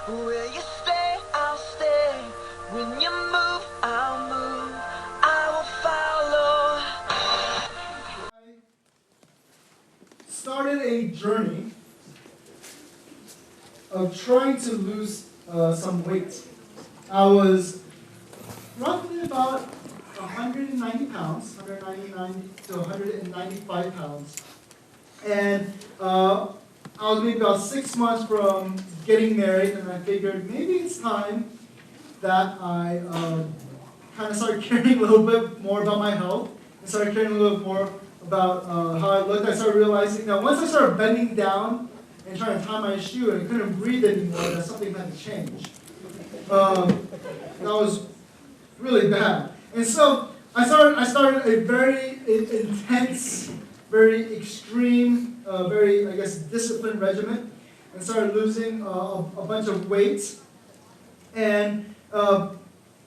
Will you stay? I'll stay. When you move, I'll move. I will follow. I started a journey of trying to lose some weight. I was roughly about 190 pounds, 199 to 195 pounds. And I was maybe about 6 months from getting married, and I figured maybe it's time that I kind of started caring a little bit more about my health, and started caring a little bit more about how I looked. I started realizing that once I started bending down and trying to tie my shoe and I couldn't breathe anymore, that something had to change. That was really bad. And so I started a very intense, very extreme, very, I guess, disciplined regimen, and started losing a bunch of weight. And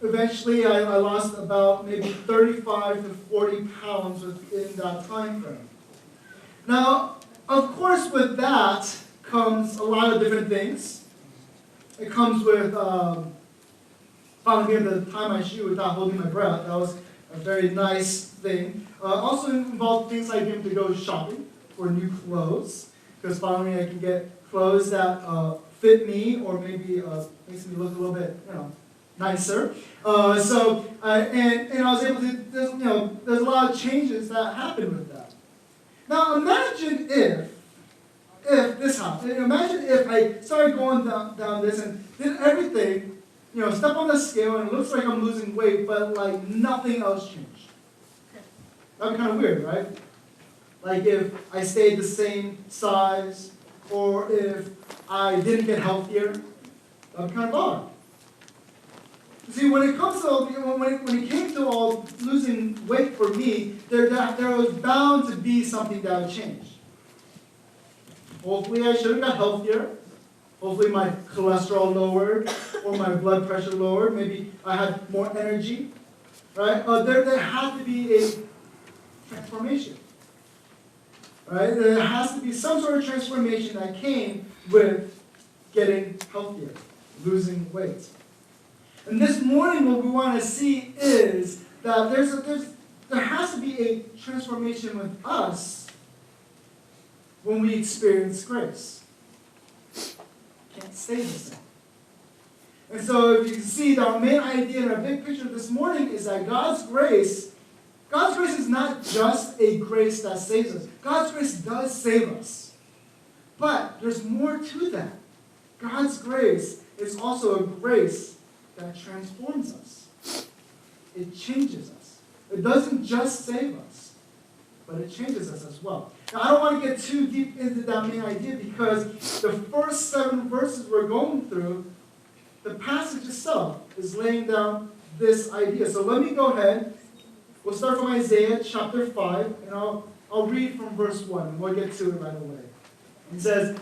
eventually I lost about maybe 35 to 40 pounds within that time frame. Now, of course, with that comes a lot of different things. It comes with finally being able to tie my shoe without holding my breath. That was a very nice thing. Also involved things like being able to go shopping for new clothes, because finally I can get clothes that fit me, or maybe makes me look a little bit, nicer. And I was able to, there's a lot of changes that happened with that. Now imagine if this happened. Imagine if I started going down this and did everything, step on the scale and it looks like I'm losing weight, but like nothing else changed. That'd be kind of weird, right? Like if I stayed the same size, or if I didn't get healthier, that'd be kind of odd. See, when it comes to when it came to all losing weight for me, there was bound to be something that would change. Hopefully I should have got healthier. Hopefully my cholesterol lowered, or my blood pressure lowered. Maybe I had more energy, right? There had to be a transformation, right? There has to be some sort of transformation that came with getting healthier, losing weight. And this morning, what we want to see is that there has to be a transformation with us when we experience grace. Can't stay the same. And so if you can see, our main idea in our big picture this morning is that God's grace is not just a grace that saves us. God's grace does save us. But there's more to that. God's grace is also a grace that transforms us. It changes us. It doesn't just save us, but it changes us as well. Now, I don't want to get too deep into that main idea, because the first 7 verses we're going through, the passage itself is laying down this idea. So let me go ahead. We'll start from Isaiah chapter 5, and I'll read from verse 1, and we'll get to it right away. It says,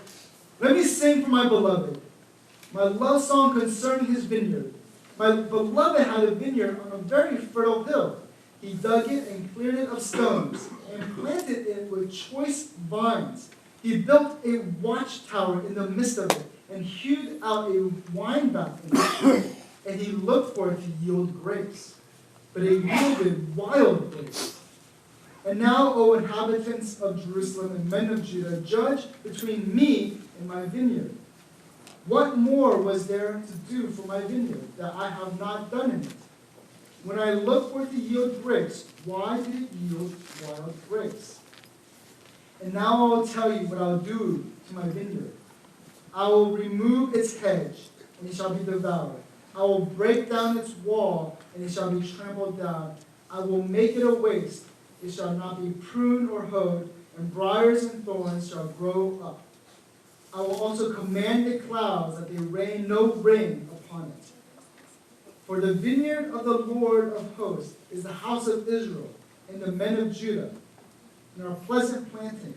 "Let me sing for my beloved, my love song concerning his vineyard. My beloved had a vineyard on a very fertile hill. He dug it and cleared it of stones, and planted it with choice vines. He built a watchtower in the midst of it, and hewed out a wine vat in it. And he looked for it to yield grapes. But it yielded wild grapes. And now, O inhabitants of Jerusalem and men of Judah, judge between me and my vineyard. What more was there to do for my vineyard that I have not done in it? When I looked for it to yield grapes, why did it yield wild grapes? And now I will tell you what I will do to my vineyard. I will remove its hedge, and it shall be devoured. I will break down its wall, and it shall be trampled down. I will make it a waste. It shall not be pruned or hoed, and briars and thorns shall grow up. I will also command the clouds that they rain no rain upon it. For the vineyard of the Lord of hosts is the house of Israel, and the men of Judah, and our pleasant planting,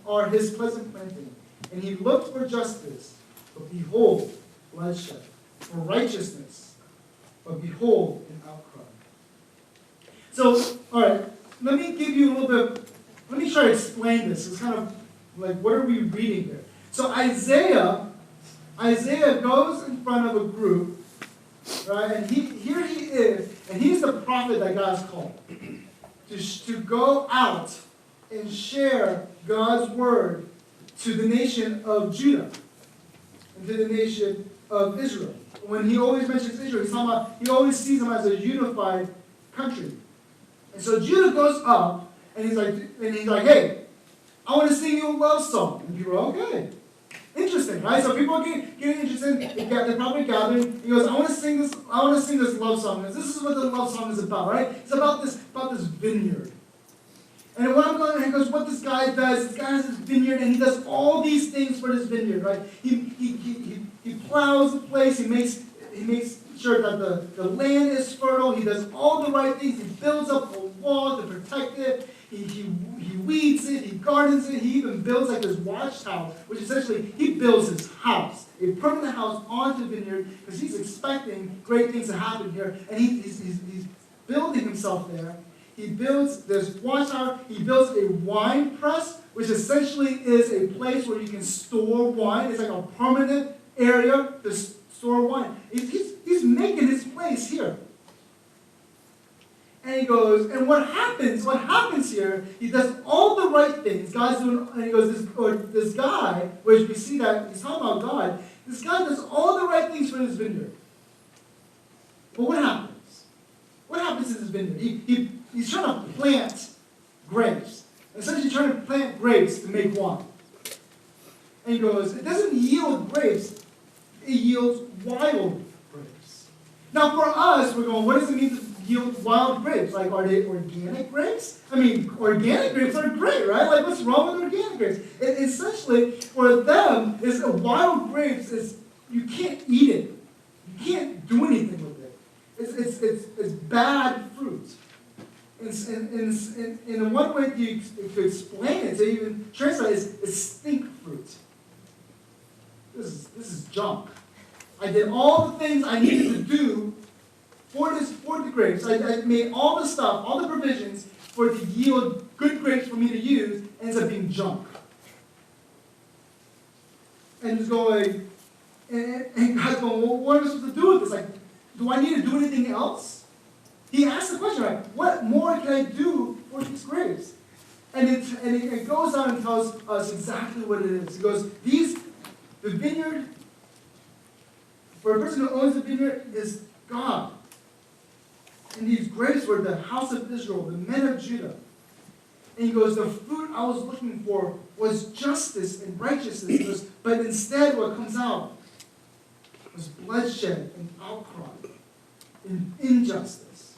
are his pleasant planting. And he looked for justice, but behold, bloodshed. For righteousness, but behold, an outcry." So, all right, let me give you a little bit, let me try to explain this. It's kind of like, what are we reading here? So Isaiah Isaiah goes in front of a group, right? And here he is, and he's the prophet that God's called to go out and share God's word to the nation of Judah and to the nation of Israel. When he always mentions Israel, he always sees them as a unified country. And so Judah goes up, and he's like, hey, I want to sing you a love song. And people are, okay. Interesting, right? So people are getting interested. They're probably gathering. He goes, I want to sing this love song. Because this is what the love song is about, right? It's about this vineyard. And what I'm going to, he goes, what this guy does, this guy has this vineyard, and he does all these things for this vineyard, right? He plows the place, he makes sure that the land is fertile, he does all the right things, he builds up a wall to protect it, he weeds it, he gardens it, he even builds like this watchtower, which essentially he builds his house, a permanent house onto the vineyard, because he's expecting great things to happen here, and he's building himself there. He builds this watchtower, he builds a wine press, which essentially is a place where you can store wine. It's like a permanent area to store wine. He's making his place here. And he goes, and what happens here, he does all the right things. God's doing, and he goes, this guy, which we see that he's talking about God, this guy does all the right things for his vineyard. But what happens? What happens in his vineyard? He's trying to plant grapes. Essentially trying to plant grapes to make wine. And he goes, it doesn't yield grapes, it yields wild grapes. Now for us, we're going, what does it mean to yield wild grapes? Like, are they organic grapes? I mean, organic grapes are great, right? Like, what's wrong with organic grapes? Essentially, for them, wild grapes is, you can't eat it. You can't do anything with it. It's bad fruit. In one way to explain it, to even translate it, is stink fruit. This is junk. I did all the things I needed to do for the grapes. I made all the stuff, all the provisions for it to yield good grapes for me to use, ends up being junk. And he's going, and God's going, well, what am I supposed to do with this? Like, do I need to do anything else? He asks the question, right? What more can I do for these grapes? And it goes on and tells us exactly what it is. It goes, the vineyard, for a person who owns the vineyard, is God. And these grapes were the house of Israel, the men of Judah. And he goes, the fruit I was looking for was justice and righteousness. He goes, but instead what comes out was bloodshed and outcry and injustice.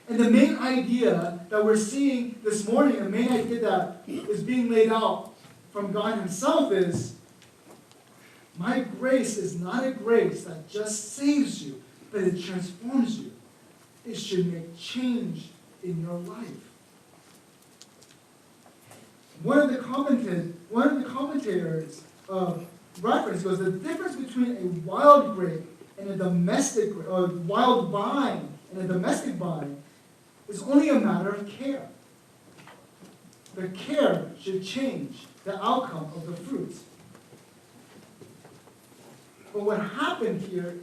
And the main idea that we're seeing this morning, the main idea that is being laid out from God himself is, my grace is not a grace that just saves you, but it transforms you. It should make change in your life. One of the commentators reference goes, the difference between a wild grape and a domestic grape, or wild vine and a domestic vine, is only a matter of care. The care should change the outcome of the fruit. But what happened here,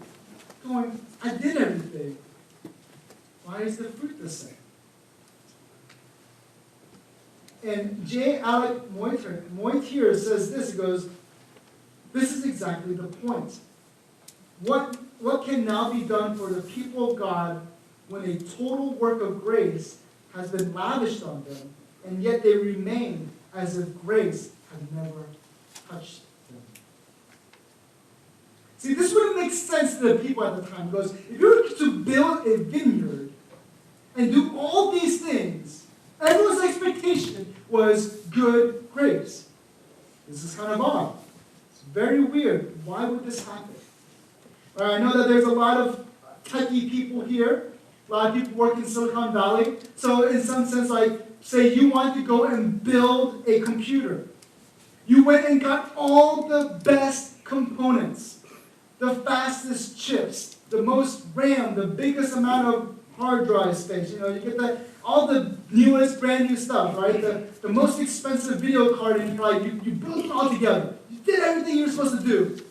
going, I did everything. Why is the fruit the same? And J. Alec Moitier says this, he goes, this is exactly the point. What can now be done for the people of God when a total work of grace has been lavished on them, and yet they remain as if grace had never touched them? See, this wouldn't make sense to the people at the time, because if you were to build a vineyard and do all these things, everyone's expectation was good grapes. This is kind of odd. It's very weird. Why would this happen? I know that there's a lot of techie people here. A lot of people work in Silicon Valley. So in some sense, like, say you want to go and build a computer. You went and got all the best components, the fastest chips, the most RAM, the biggest amount of hard drive space. You get all the newest, brand new stuff, right? The most expensive video card, and you built it all together. You did everything you were supposed to do.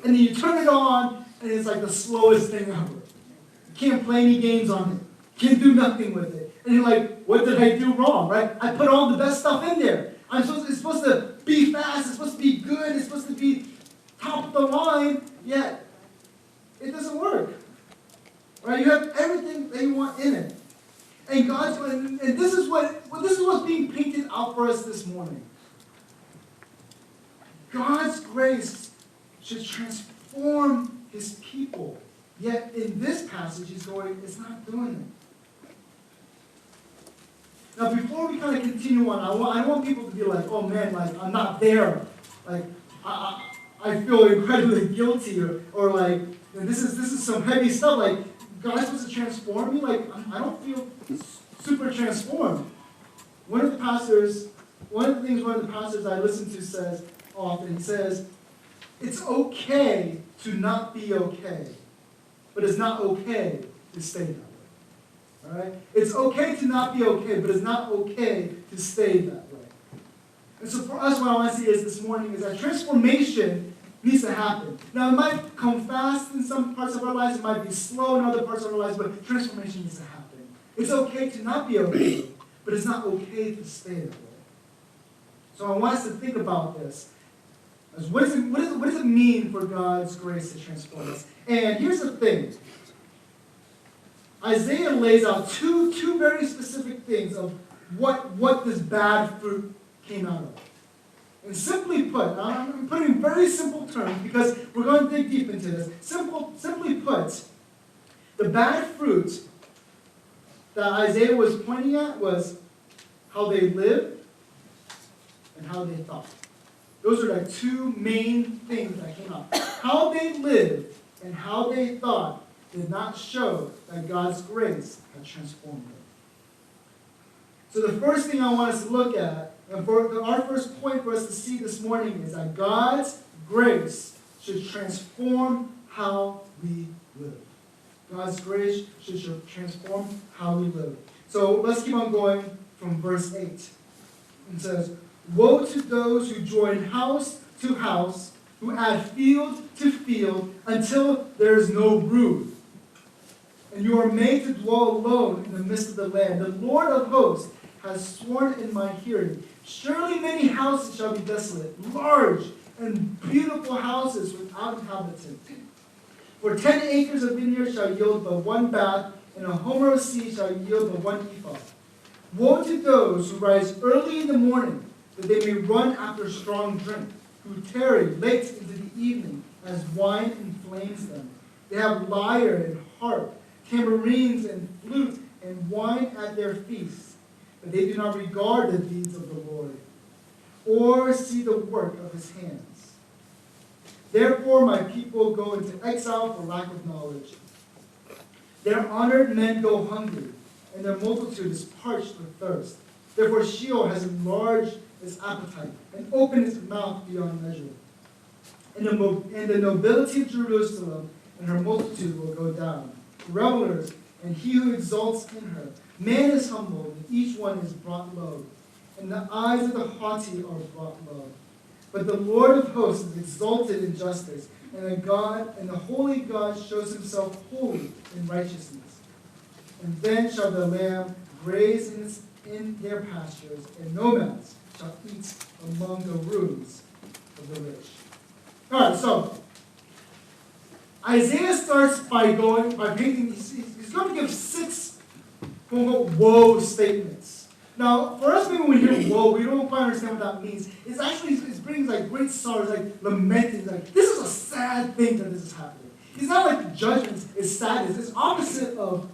And then you turn it on, and it's like the slowest thing ever. You can't play any games on it. You can't do nothing with it. And you're like, what did I do wrong, right? I put all the best stuff in there. It's supposed to be fast, it's supposed to be good, it's supposed to be top of the line, yet it doesn't work. Right? You have everything that you want in it. And this is what's being painted out for us this morning. God's grace should transform his people. Yet in this passage, it's not doing it. Now, before we kind of continue on, I want people to be like, oh man, like I'm not there. Like I feel incredibly guilty, or like this is some heavy stuff. Like God's supposed to transform me. Like I don't feel super transformed. One of the pastors I listen to says often, he says, it's okay to not be okay, but it's not okay to stay that way. All right? It's okay to not be okay, but it's not okay to stay that way. And so for us, what I want to see is this morning is that transformation needs to happen. Now, it might come fast in some parts of our lives, it might be slow in other parts of our lives, but transformation needs to happen. It's okay to not be okay, but it's not okay to stay that way. So I want us to think about this. What does it mean for God's grace to transform us? And here's the thing. Isaiah lays out two very specific things of what this bad fruit came out of. And simply put, I'm putting in very simple terms because we're going to dig deep into this. Simply put, the bad fruit that Isaiah was pointing at was how they lived and how they thought. Those are the two main things that came out. How they lived and how they thought did not show that God's grace had transformed them. So the first thing I want us to look at, and for our first point for us to see this morning, is that God's grace should transform how we live. God's grace should transform how we live. So let's keep on going from verse 8. It says, woe to those who join house to house, who add field to field, until there is no roof. And you are made to dwell alone in the midst of the land. The Lord of hosts has sworn in my hearing, surely many houses shall be desolate, large and beautiful houses without inhabitant. For 10 acres of vineyard shall yield but one bath, and a homer of seed shall yield but one ephah. Woe to those who rise early in the morning, that they may run after strong drink, who tarry late into the evening, as wine inflames them. They have lyre and harp, tambourines and flute, and wine at their feasts, but they do not regard the deeds of the Lord, or see the work of his hands. Therefore my people go into exile for lack of knowledge. Their honored men go hungry, and their multitude is parched with thirst. Therefore Sheol has enlarged its appetite, and opened its mouth beyond measure. And the nobility of Jerusalem and her multitude will go down. Revelers, and he who exalts in her. Man is humbled, and each one is brought low. And the eyes of the haughty are brought low. But the Lord of hosts is exalted in justice, and the holy God shows himself holy in righteousness. And then shall the lamb graze in their pastures, and nomads shall eat among the rooms of the rich. All right, so Isaiah starts by painting. He's going to give 6 quote-unquote woe statements. Now, for us, maybe when we hear woe, we don't quite understand what that means. It brings like great sorrow, it's like lamenting. It's like, this is a sad thing that this is happening. It's not like judgment, it's sadness. It's opposite of,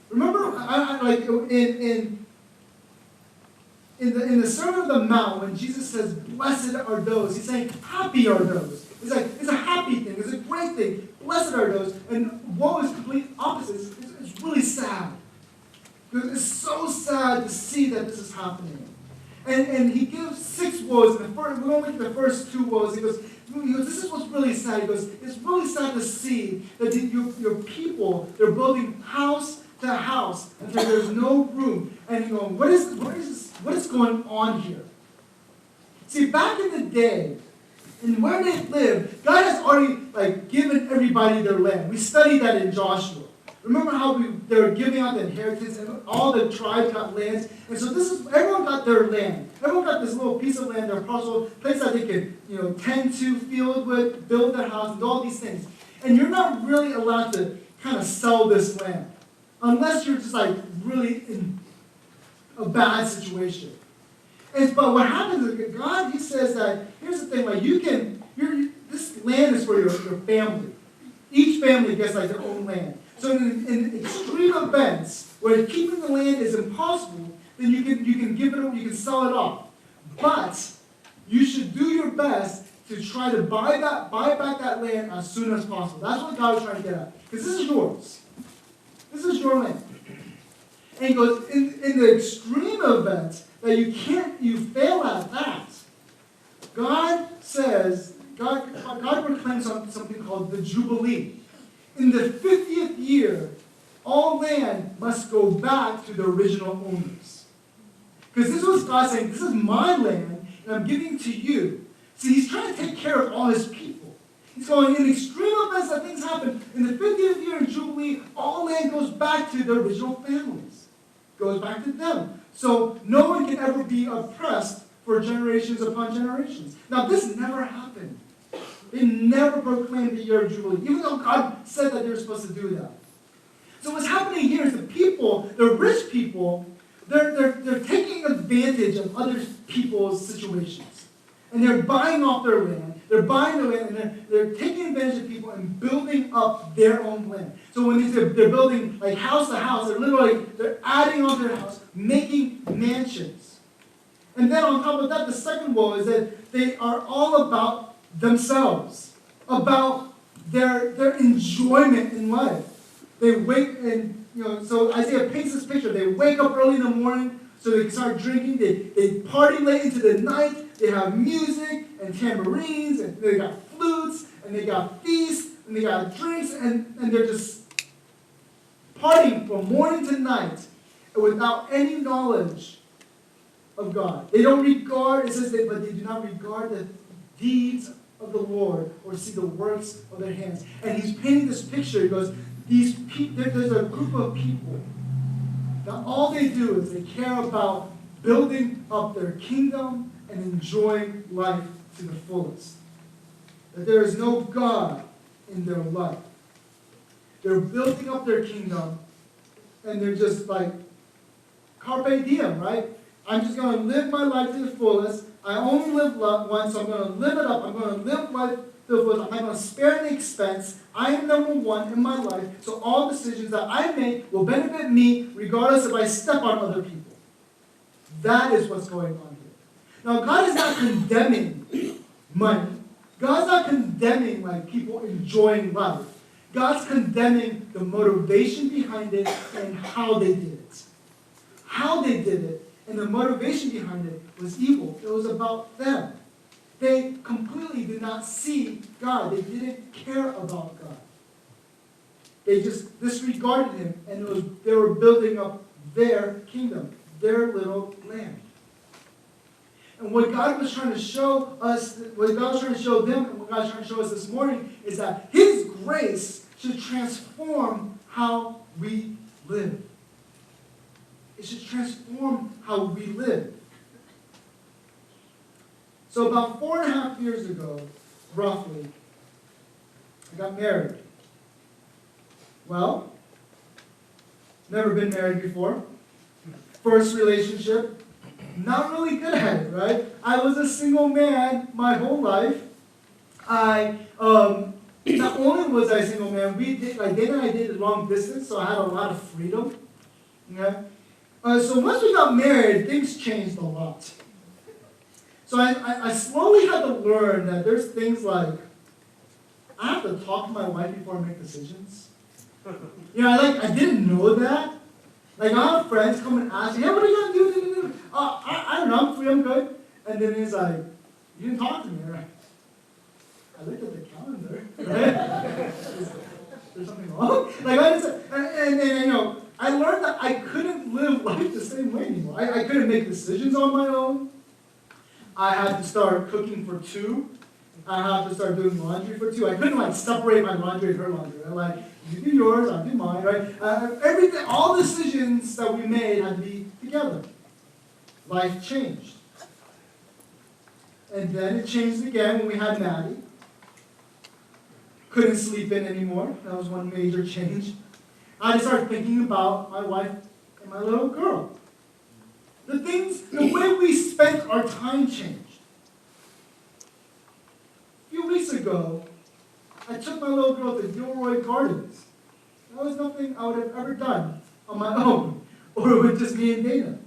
remember, like in the Sermon on the Mount, when Jesus says, blessed are those, he's saying, happy are those. It's like, it's a happy thing, it's a great thing. Blessed are those. And woe is complete opposite. It's really sad. Because it's so sad to see that this is happening. And he gives 6 woes. We're going to look at the first 2 woes. He goes, this is what's really sad. He goes, it's really sad to see that your people, they're building house to house until there's no room. And you go, what is going on here? See, back in the day, and where they lived, God has already given everybody their land. We studied that in Joshua. Remember how they were giving out the inheritance and all the tribes got lands? And so everyone got their land. Everyone got this little piece of land, their parcel, place that they could, tend to, field with, build their house, and do all these things. And you're not really allowed to kind of sell this land. Unless you're just really in a bad situation. But what happens is God, He says that, here's the thing, this land is for your family. Each family gets their own land. So in extreme events where keeping the land is impossible, then you can give it, you can sell it off. But you should do your best to try to buy back that land as soon as possible. That's what God was trying to get at. Because this is yours. This is your land. And He goes, in the extreme event that you fail at that, God proclaims something called the Jubilee. In the 50th year, all land must go back to the original owners. Because this was God saying, this is my land, and I'm giving to you. See, He's trying to take care of all His people. He's going, in extreme events that things happen, in the 50th year in Jubilee, all land goes back to the original families. Goes back to them. So no one can ever be oppressed for generations upon generations. Now, this never happened. They never proclaimed the year of Jubilee, even though God said that they were supposed to do that. So what's happening here is the rich people, they're taking advantage of other people's situations. And they're buying off their land. They're buying the land, and they're taking advantage of people and building up their own land. So when they're building house to house, they're adding on to their house, making mansions. And then on top of that, the second woe is that they are all about themselves, about their enjoyment in life. They wake and so Isaiah paints this picture. They wake up early in the morning so they can start drinking. They party late into the night. They have music and tambourines, and they got flutes, and they got feasts, and they got drinks, and they're just partying from morning to night without any knowledge of God. They don't regard, it says but they do not regard the deeds of the Lord or see the works of their hands. And He's painting this picture. He goes, there's a group of people that all they do is they care about building up their kingdom and enjoying life to the fullest. That there is no God in their life. They're building up their kingdom, and they're just carpe diem, right? I'm just going to live my life to the fullest. I only live once, so I'm going to live it up. I'm going to live life to the fullest. I'm going to spare any expense. I am number one in my life, so all decisions that I make will benefit me regardless if I step on other people. That is what's going on here. Now, God is not condemning money. God's not condemning people enjoying life. God's condemning the motivation behind it and how they did it. How they did it and the motivation behind it was evil. It was about them. They completely did not see God. They didn't care about God. They just disregarded Him, and they were building up their kingdom, their little land. And what God was trying to show us, what God was trying to show them, and what God was trying to show us this morning is that His grace should transform how we live. It should transform how we live. So about 4.5 years ago, roughly, I got married. Well, never been married before. First relationship, not really good at it, right? I was a single man my whole life. Not only was I a single man, Dana and I did long distance, so I had a lot of freedom. Okay? So once we got married, things changed a lot. So I slowly had to learn that there's things like, I have to talk to my wife before I make decisions. I didn't know that. I have friends come and ask me, hey, what are you going to do? I don't know, I'm free, I'm good. And then he's like, you didn't talk to me, right? I looked at the calendar, right? Is there something wrong? Like, and I learned that I couldn't live life the same way anymore. I couldn't make decisions on my own. I had to start cooking for two. I had to start doing laundry for two. I couldn't like separate my laundry and her laundry. I'm like, you do yours, I do mine, right? Everything, all decisions that we made had to be together. Life changed. And then it changed again when we had Maddie. Couldn't sleep in anymore. That was one major change. I just started thinking about my wife and my little girl. The way we spent our time changed. A few weeks ago, I took my little girl to Gilroy Gardens. That was nothing I would have ever done on my own, or with just me and Dana.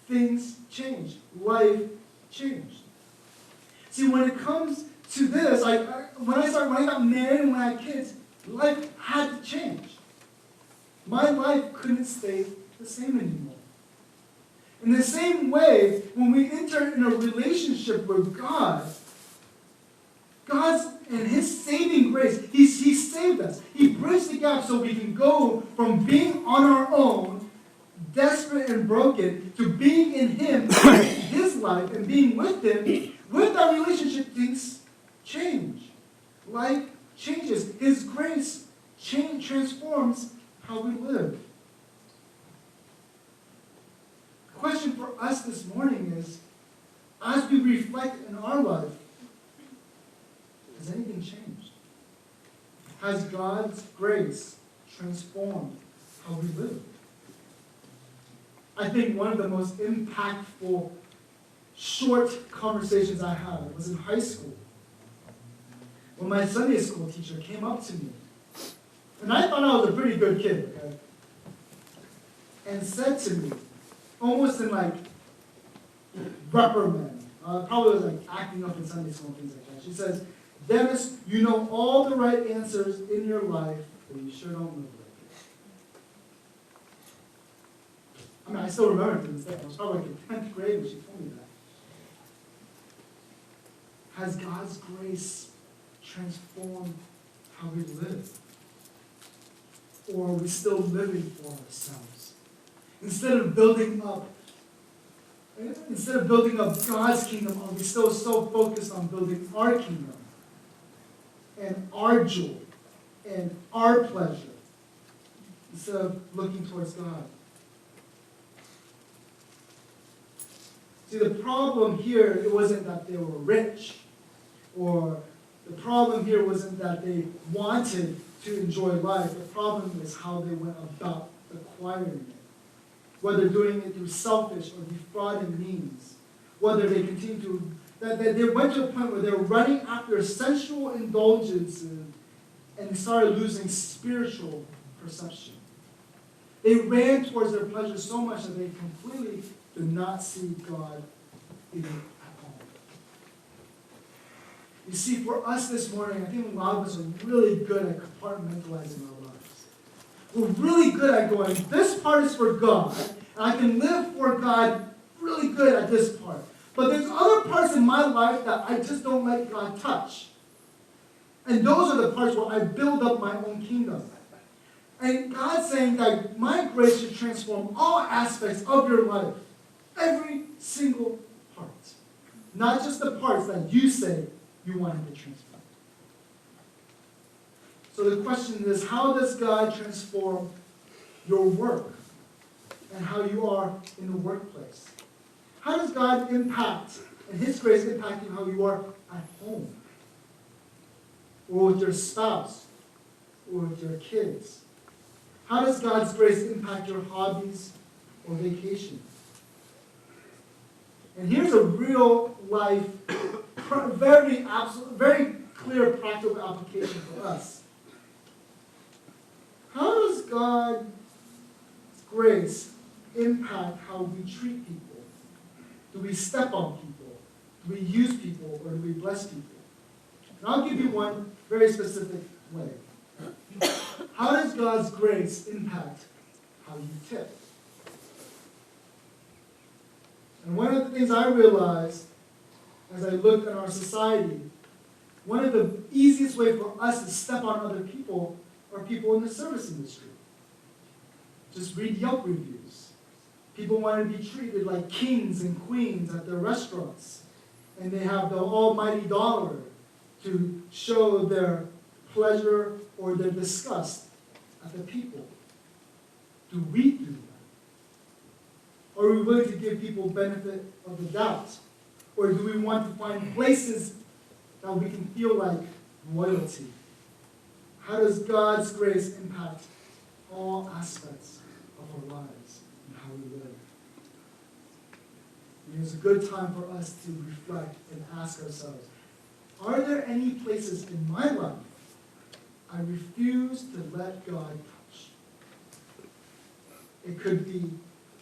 Things changed. Life changed. See, when it comes to this, when I got married and when I had kids, life had to change. My life couldn't stay the same anymore. In the same way, when we enter in a relationship with God's and His saving grace, He saved us. He bridged the gap so we can go from being on our own, desperate and broken, to being in Him, His life, and being with Him. With our relationship, things change. Life changes. His grace transforms how we live. The question for us this morning is, as we reflect in our life, has anything changed? Has God's grace transformed how we live? I think one of the most impactful short conversations I had was in high school, when my Sunday school teacher came up to me. And I thought I was a pretty good kid, okay? And said to me, almost in like reprimand, probably was like acting up in Sunday school and things like that. She says, Dennis, you know all the right answers in your life, but you sure don't live like it. I mean, I still remember to this day. I was probably like in 10th grade when she told me that. Has God's grace transformed how we live? Or are we still living for ourselves? Instead of building up God's kingdom, are we still so focused on building our kingdom and our joy and our pleasure instead of looking towards God? See, the problem here, it wasn't that they were rich, or the problem here wasn't that they wanted to enjoy life. The problem is how they went about acquiring it. Whether doing it through selfish or defrauding means. Whether they continue to, that they went to a point where they were running after sensual indulgences and they started losing spiritual perception. They ran towards their pleasure so much that they completely did not see God even at all. You see, for us this morning, I think a lot of us are really good at compartmentalizing our lives. We're really good at going, this part is for God, and I can live for God really good at this part. But there's other parts in my life that I just don't let God touch. And those are the parts where I build up my own kingdom. And God's saying that my grace should transform all aspects of your life. Every single part. Not just the parts that you say you want Him to transform. So the question is, how does God transform your work and how you are in the workplace? How does God impact, and His grace impacting how you are at home? Or with your spouse? Or with your kids? How does God's grace impact your hobbies or vacation? And here's a real life, very clear practical application for us. How does God's grace impact how we treat people? Do we step on people? Do we use people? Or do we bless people? And I'll give you one very specific way. How does God's grace impact how you tip? And one of the things I realized as I looked at our society one of the easiest ways for us to step on other people are people in the service industry. Just read Yelp reviews. People want to be treated like kings and queens at their restaurants. And they have the almighty dollar to show their pleasure or their disgust at the people. Do we do that? Or are we willing to give people benefit of the doubt? Or do we want to find places that we can feel like royalty? How does God's grace impact all aspects of our lives and how we live? And it's a good time for us to reflect and ask ourselves, are there any places in my life I refuse to let God touch? It could be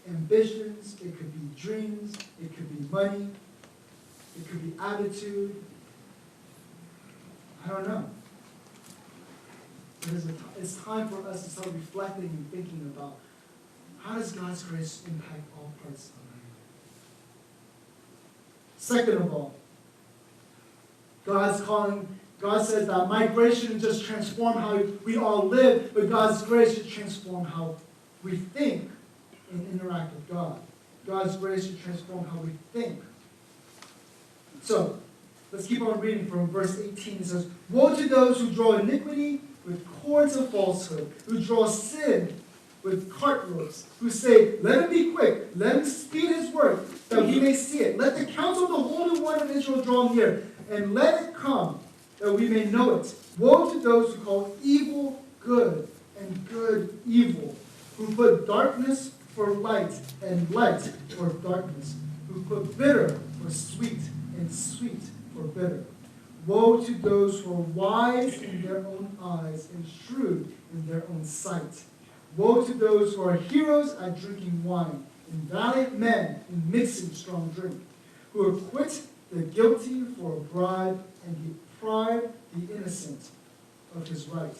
ambitions, it could be dreams, it could be money, it could be attitude. I don't know. But it's time for us to start reflecting and thinking about, how does God's grace impact all parts of our life? Second of all, God says that my grace shouldn't just transform how we all live, but God's grace should transform how we think and interact with God. God's grace should transform how we think. So, let's keep on reading from verse 18. It says, woe to those who draw iniquity with cords of falsehood, who draw sin with cart ropes, who say, let him be quick, let him speed his work, that we may see it. Let the counsel of the Holy One of Israel draw near, and let it come, that we may know it. Woe to those who call evil good and good evil, who put darkness for light and light for darkness, who put bitter for sweet and sweet for bitter. Woe to those who are wise in their own eyes and shrewd in their own sight. Woe to those who are heroes at drinking wine, and valiant men in mixing strong drink, who acquit the guilty for a bribe and deprive the innocent of his right.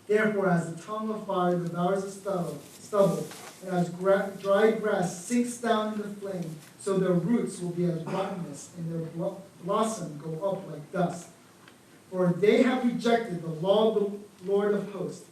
Therefore, as the tongue of fire devours the stubble, and as dry grass sinks down in the flame, so their roots will be as rottenness, and their blossom go up like dust. For they have rejected the law of the Lord of hosts,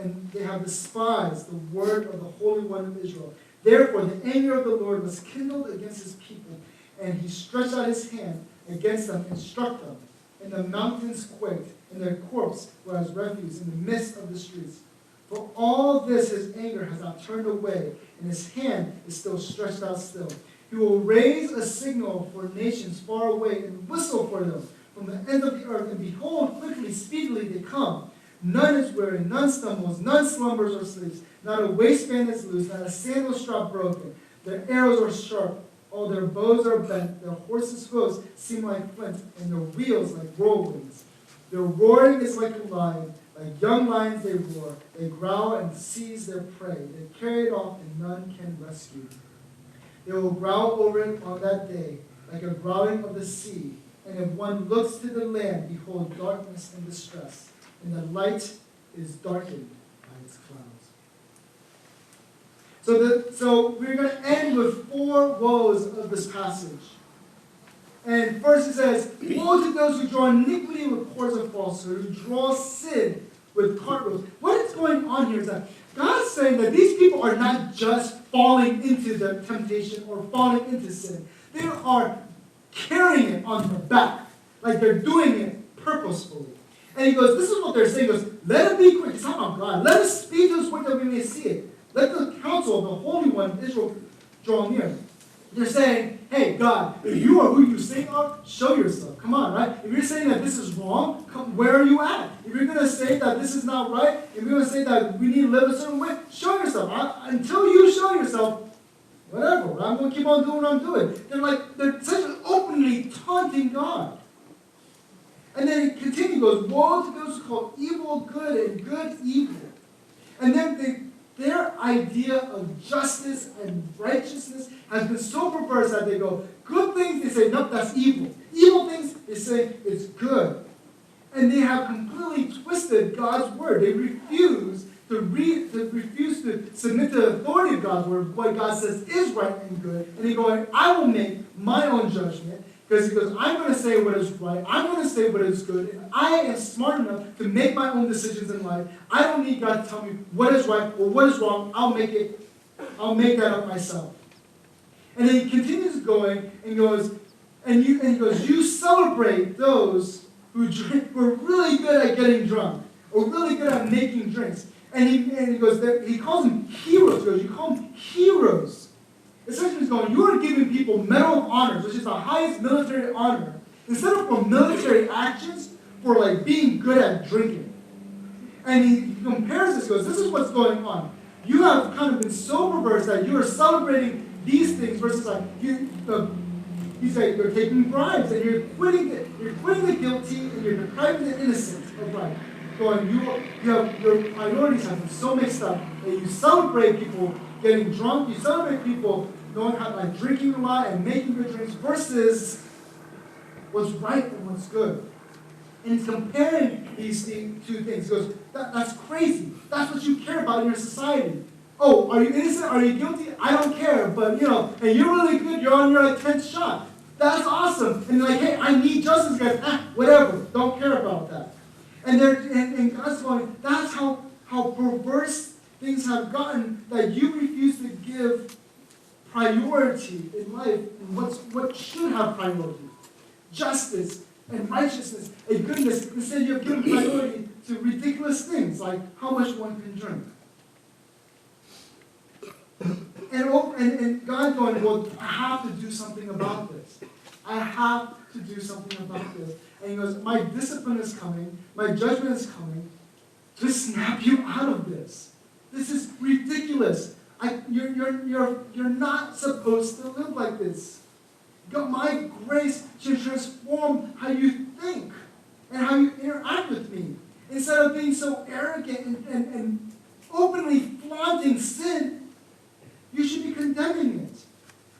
and they have despised the word of the Holy One of Israel. Therefore, the anger of the Lord was kindled against his people, and he stretched out his hand against them and struck them. And the mountains quaked, and their corpse were as refuse in the midst of the streets. For all this his anger has not turned away, and his hand is still stretched out still. He will raise a signal for nations far away, and whistle for them from the end of the earth. And behold, quickly, speedily they come. None is weary, none stumbles, none slumbers or sleeps. Not a waistband is loose, not a sandal strap broken. Their arrows are sharp, all their bows are bent. Their horses' hoofs seem like flint, and their wheels like whirlwinds. Their roaring is like a lion. Like young lions they roar. They growl and seize their prey. They carry it off, and none can rescue. They will growl over it on that day, like a growling of the sea. And if one looks to the land, behold, darkness and distress, and the light is darkened by its clouds. So we're going to end with 4 woes of this passage. And first it says, woe to those who draw iniquity with cords of falsehood, who draw sin with cart ropes. What is going on here is that God's saying that these people are not just falling into the temptation or falling into sin. They are carrying it on their back, like they're doing it purposefully. And he goes, this is what they're saying. He goes, let it be quick. It's not about God. Let us speed to his work that we may see it. Let the counsel of the Holy One of Israel draw near. They're saying, hey, God, if you are who you say you are, show yourself. Come on, right? If you're saying that this is wrong, where are you at? If you're going to say that this is not right, if you're going to say that we need to live a certain way, show yourself. Until you show yourself, whatever. I'm going to keep on doing what I'm doing. They're essentially openly taunting God. And then he continues, goes, woe to those who call evil good and good evil. And then their idea of justice and righteousness has been so perverse that they go, good things, they say, nope, that's evil. Evil things, they say, it's good. And they have completely twisted God's word. They refuse to submit to the authority of God's word, what God says is right and good. And they go, I will make my own judgment, Because he goes, I'm going to say what is right. I'm going to say what is good. And I am smart enough to make my own decisions in life. I don't need God to tell me what is right or what is wrong. I'll make that up myself. And then he continues going and goes, you celebrate those who are really good at getting drunk or really good at making drinks. And he goes, he calls them heroes. He goes, you call them heroes. Essentially, he's going, you are giving people Medal of Honors, which is the highest military honor, instead of for military actions, for like being good at drinking. And he compares this, goes, this is what's going on. You have kind of been so perverse that you are celebrating these things versus like he's like you're taking bribes and you're quitting the guilty and you're depriving the innocent of life. Going, your priorities have been so mixed up that you celebrate people getting drunk, you celebrate people knowing how like drinking a lot and making good drinks versus what's right and what's good. And he's comparing these two things. He goes, that's crazy. That's what you care about in your society. Oh, are you innocent? Are you guilty? I don't care. But, and you're really good. You're on your 10th shot. That's awesome. And like, hey, I need justice, guys. Whatever. Don't care about that. And God's going, that's how perverse things have gotten, that you refuse to give priority in life and what should have priority. Justice and righteousness and goodness. Instead, you have given priority to ridiculous things like how much one can drink. And God going, well, I have to do something about this. I have to do something about this. And he goes, my discipline is coming. My judgment is coming to snap you out of this. This is ridiculous. You're not supposed to live like this. My grace should transform how you think and how you interact with me. Instead of being so arrogant and openly flaunting sin, you should be condemning it.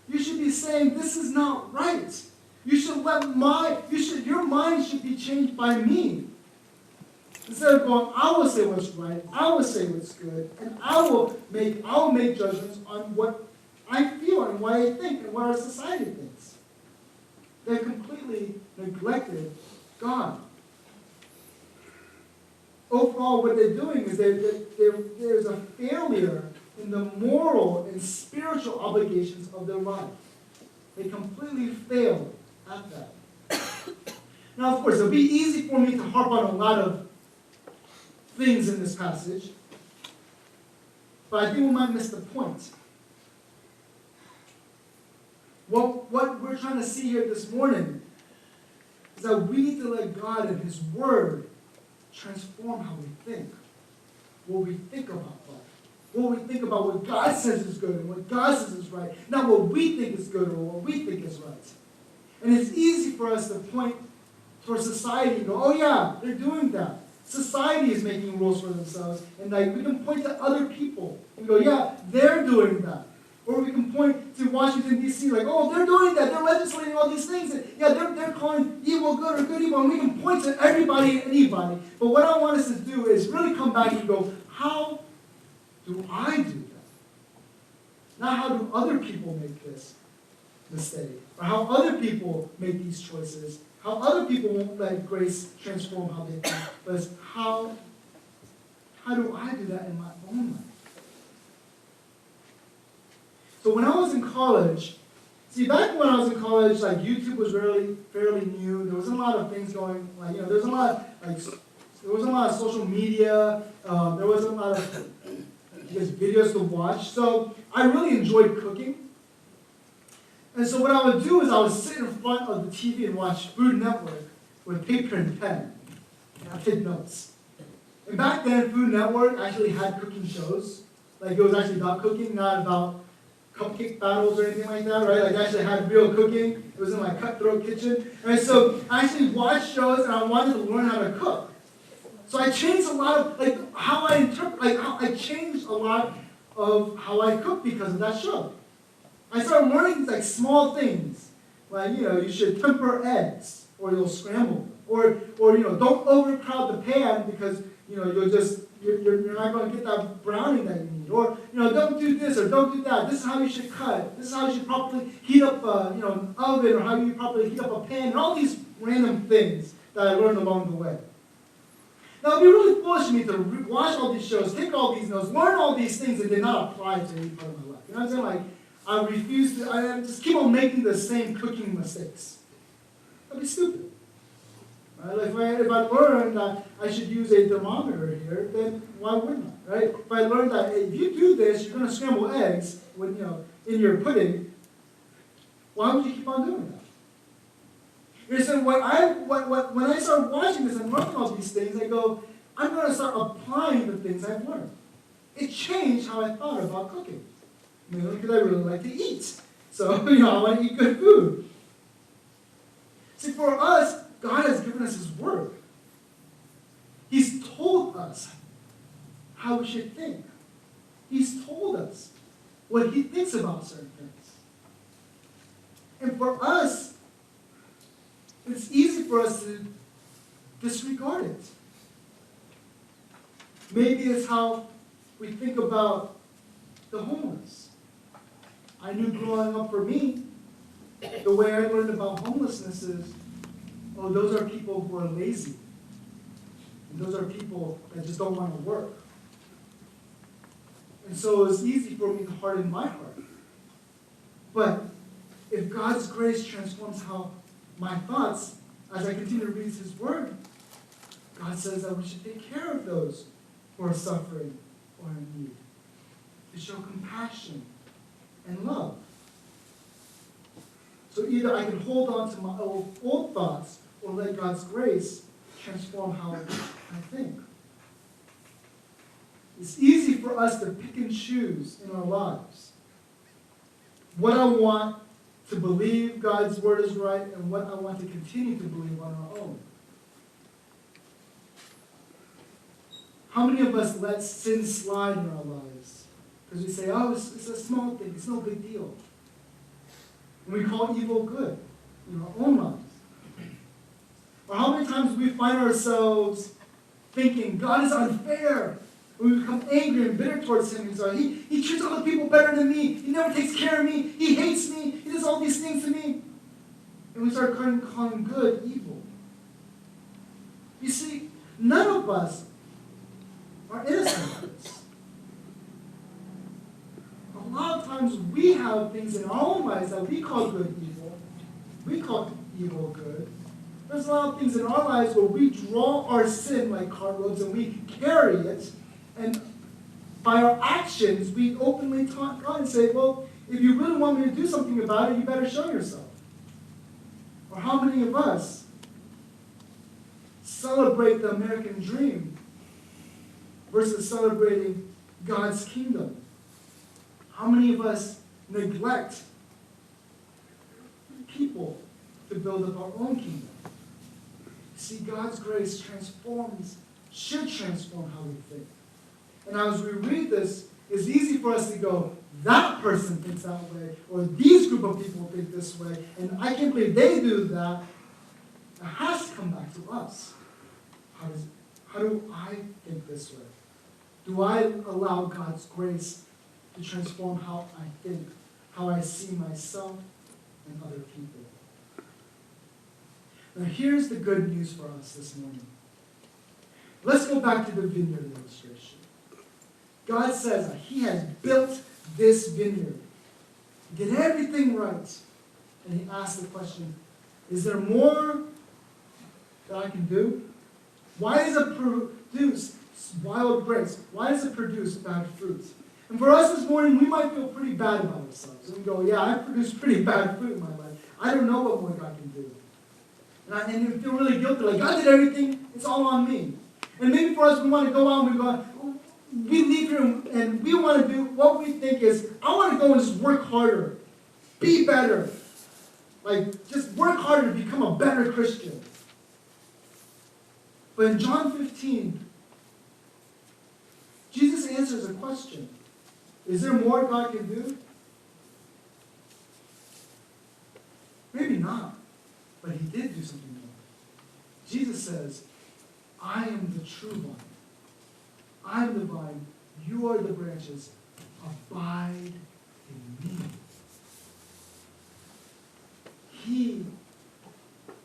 You should be saying, this is not right. You should your mind should be changed by me. Instead of going, I will say what's right, I will say what's good, and I will make judgments on what I feel and what I think and what our society thinks. They've completely neglected God. Overall, what they're doing is there's a failure in the moral and spiritual obligations of their life. They completely fail at that. Now, of course, it'll be easy for me to harp on a lot of things in this passage, but I think we might miss the point. What we're trying to see here this morning is that we need to let God and His Word transform how we think, what we think about life, what we think about what God says is good and what God says is right, not what we think is good or what we think is right. And it's easy for us to point towards society and go, oh yeah, they're doing that. Society is making rules for themselves, and like we can point to other people and go, yeah, they're doing that. Or we can point to Washington, D.C., like, oh, they're doing that. They're legislating all these things. And yeah, they're calling evil good or good evil. And we can point to everybody and anybody. But what I want us to do is really come back and go, how do I do that? Not how do other people make this mistake? Or how other people make these choices. How other people won't let grace transform how they think. But it's how do I do that in my own life? So when I was in college, back when I was in college, like YouTube was fairly new. There wasn't a lot of things going, like, there wasn't a lot of social media. There wasn't a lot of videos to watch. So I really enjoyed cooking. And so what I would do is I would sit in front of the TV and watch Food Network with paper and pen. And I'd take notes. And back then, Food Network actually had cooking shows. Like, it was actually about cooking, not about cupcake battles or anything like that, right? Like, I actually had real cooking. It was in my cutthroat kitchen. And so I actually watched shows and I wanted to learn how to cook. So I changed a lot of, how I interpret, I changed a lot of how I cook because of that show. I started learning small things. Like, you should temper eggs or you'll scramble them. Or don't overcrowd the pan because, you'll you're not going to get that brownie that you need. Or, don't do this or don't do that. This is how you should cut. This is how you should properly heat up an oven, or how you properly heat up a pan, and all these random things that I learned along the way. Now, it'd be really foolish of me to watch all these shows, take all these notes, learn all these things, and then not apply it to any part of my life. You know what I'm saying? Like, I refuse to, I just keep on making the same cooking mistakes. That'd be stupid. Right? Like if I learned that I should use a thermometer here, then why wouldn't I? Right? If I learned that if you do this, you're going to scramble eggs when in your pudding, why would you keep on doing that? So when I start watching this and learning all these things, I go, I'm going to start applying the things I've learned. It changed how I thought about cooking. Mainly because I really like to eat. So, I want to eat good food. See, for us, God has given us His Word. He's told us how we should think. He's told us what He thinks about certain things. And for us, it's easy for us to disregard it. Maybe it's how we think about the homeless. I knew growing up for me, the way I learned about homelessness is, those are people who are lazy. And those are people that just don't want to work. And so it's easy for me to harden my heart. But if God's grace transforms how my thoughts, as I continue to read His Word, God says that we should take care of those who are suffering or in need, to show compassion and love. So either I can hold on to my old thoughts or let God's grace transform how I think. It's easy for us to pick and choose in our lives what I want to believe God's Word is right and what I want to continue to believe on our own. How many of us let sin slide in our lives? Because we say, it's a small thing, it's no big deal. And we call evil good in our own lives. Or how many times we find ourselves thinking, God is unfair. And we become angry and bitter towards Him. He treats other people better than me. He never takes care of me. He hates me. He does all these things to me. And we start calling good evil. You see, none of us are innocent of this. A lot of times we have things in our own lives that we call good evil. We call evil good. There's a lot of things in our lives where we draw our sin like cartloads and we carry it. And by our actions, we openly taunt God and say, well, if you really want me to do something about it, you better show yourself. Or how many of us celebrate the American dream versus celebrating God's kingdom? How many of us neglect people to build up our own kingdom? See, God's grace should transform how we think. And as we read this, it's easy for us to go, that person thinks that way, or these group of people think this way, and I can't believe they do that. It has to come back to us. How do I think this way? Do I allow God's grace to transform how I think, how I see myself and other people? Now here's the good news for us this morning. Let's go back to the vineyard illustration. God says that He has built this vineyard. He did everything right. And He asked the question, is there more that I can do? Why does it produce wild grapes? Why does it produce bad fruit? And for us this morning, we might feel pretty bad about ourselves. And we go, yeah, I produced pretty bad fruit in my life. I don't know what more God can do. And we feel really guilty, like God did everything, it's all on me. And maybe for us, we want to go out and we leave here and we want to do what we think is, I want to go and just work harder, be better. Like, just work harder to become a better Christian. But in John 15, Jesus answers a question. Is there more God can do? Maybe not. But He did do something more. Jesus says, I am the true vine. I'm the vine, you are the branches. Abide in me. He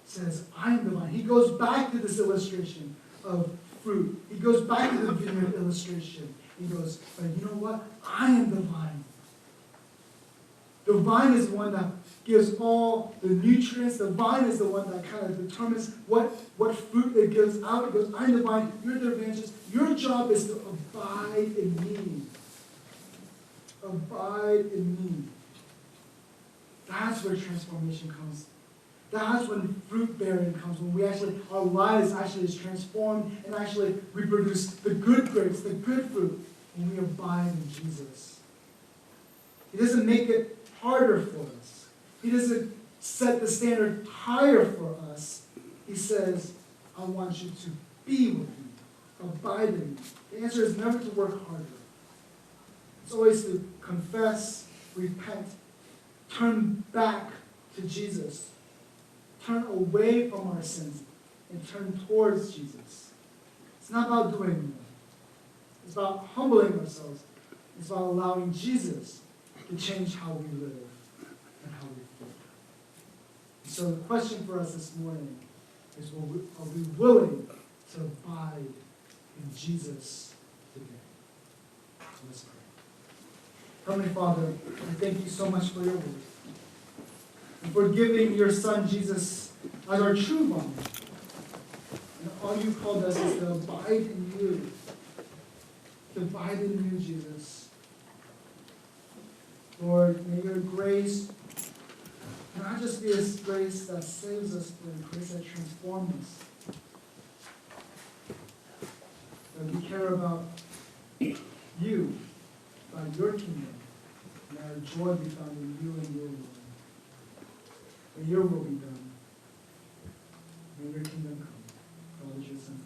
says, I'm the vine. He goes back to this illustration of fruit. He goes back to the vineyard illustration. He goes, but you know what? I am the vine. The vine is the one that gives all the nutrients. The vine is the one that kind of determines what fruit it gives out. It goes, I'm the vine, you're the evangelist. Your job is to abide in me. Abide in me. That's where transformation comes. That's when fruit bearing comes, when our lives actually is transformed and actually we produce the good grapes, the good fruit, when we abide in Jesus. He doesn't make it harder for us. He doesn't set the standard higher for us. He says, I want you to be with me, abide in me. The answer is never to work harder. It's always to confess, repent, turn back to Jesus. Turn away from our sins and turn towards Jesus. It's not about doing more. It's about humbling ourselves. It's about allowing Jesus to change how we live and how we think. So the question for us this morning is, are we willing to abide in Jesus today? So let's pray. Heavenly Father, I thank you so much for your word. And for giving your Son, Jesus, as our true vine. And all you called us is to abide in you. To abide in you, Jesus. Lord, may your grace not just be a grace that saves us, but a grace that transforms us. That we care about you, about your kingdom, and our joy be found in you and your Lord. May your will be done. May your kingdom come. God is your Son.